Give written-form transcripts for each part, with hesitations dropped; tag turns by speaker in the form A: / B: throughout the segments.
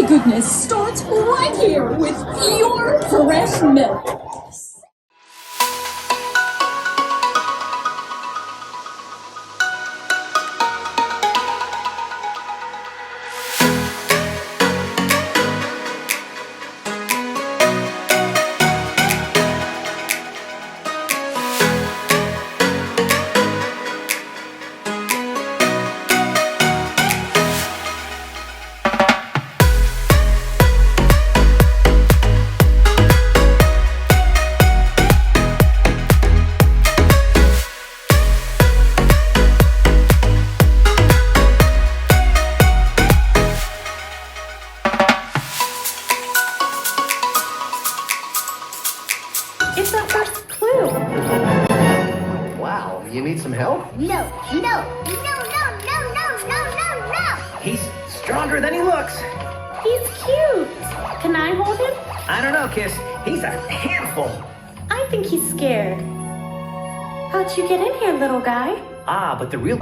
A: Goodness starts right here with pure fresh milk.
B: It's our first clue.
C: Wow, you need some help?
D: No.
C: He's stronger than he looks.
B: He's cute. Can I hold him?
C: I don't know, Kiss. He's a handful.
B: I think he's scared. How'd you get in here, little guy?
C: Ah, but the real...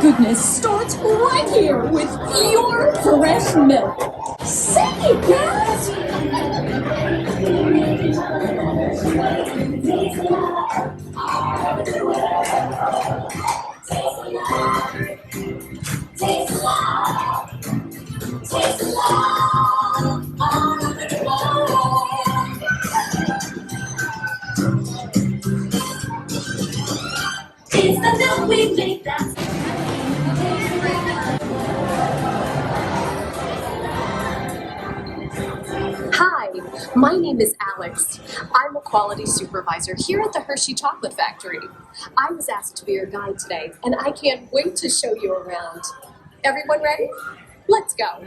A: Goodness starts right here with pure fresh milk. Say it, guys!
D: Taste the milk we make that.
E: Hi, my name is Alex. I'm a quality supervisor here at the Hershey Chocolate Factory. I was asked to be your guide today, and I can't wait to show you around. Everyone ready? Let's go.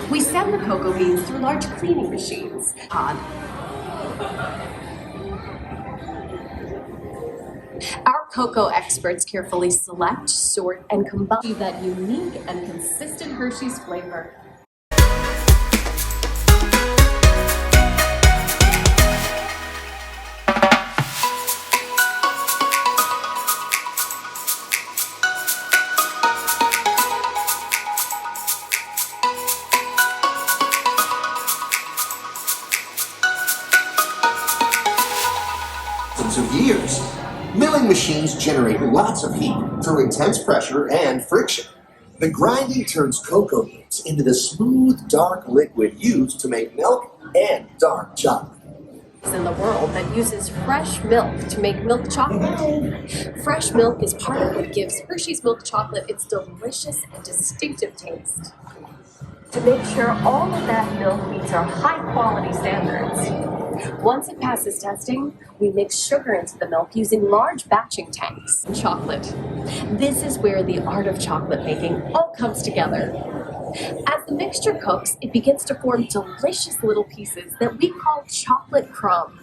E: We send the cocoa beans through large cleaning machines. Our cocoa experts carefully select, sort, and combine that unique and consistent Hershey's flavor.
F: Of years. Milling machines generate lots of heat through intense pressure and friction.
D: The grinding turns cocoa nibs into the smooth, dark liquid used to make milk and dark chocolate.
E: In the world that uses fresh milk to make milk chocolate. Fresh milk is part of what gives Hershey's milk chocolate its delicious and distinctive taste. To make sure all of that milk meets our high quality standards. Once it passes testing, we mix sugar into the milk using large batching tanks. Chocolate. This is where the art of chocolate making all comes together. As the mixture cooks, it begins to form delicious little pieces that we call chocolate crumb.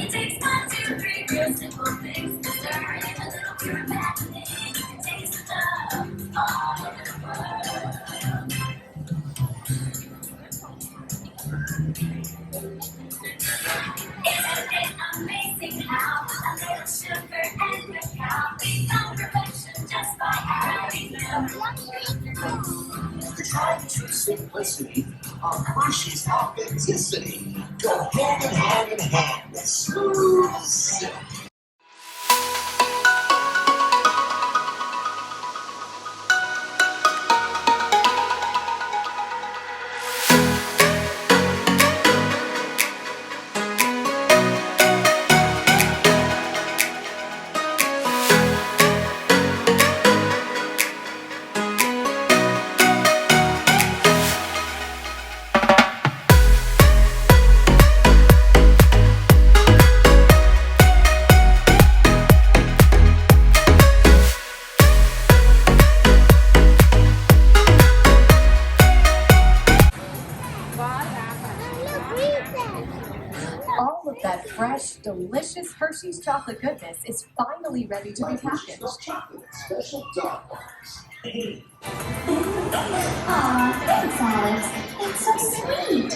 F: It takes 1, 2, 3 real simple things to stir in a little pure imagining. It takes love all over the world. Isn't it amazing how a little sugar and cacao become perfection just by adding them?
D: The kind true simplicity of Hershey's authenticity go hand in hand with smooth silk.
E: All of that fresh, delicious Hershey's chocolate goodness is finally ready to be packaged.
D: Special dark box.
F: Aw, thanks, Alex. It's so sweet.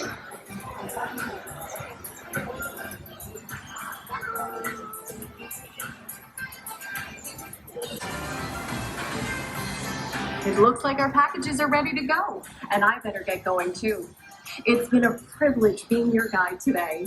E: It looks like our packages are ready to go, and I better get going too. It's been a privilege being your guide today.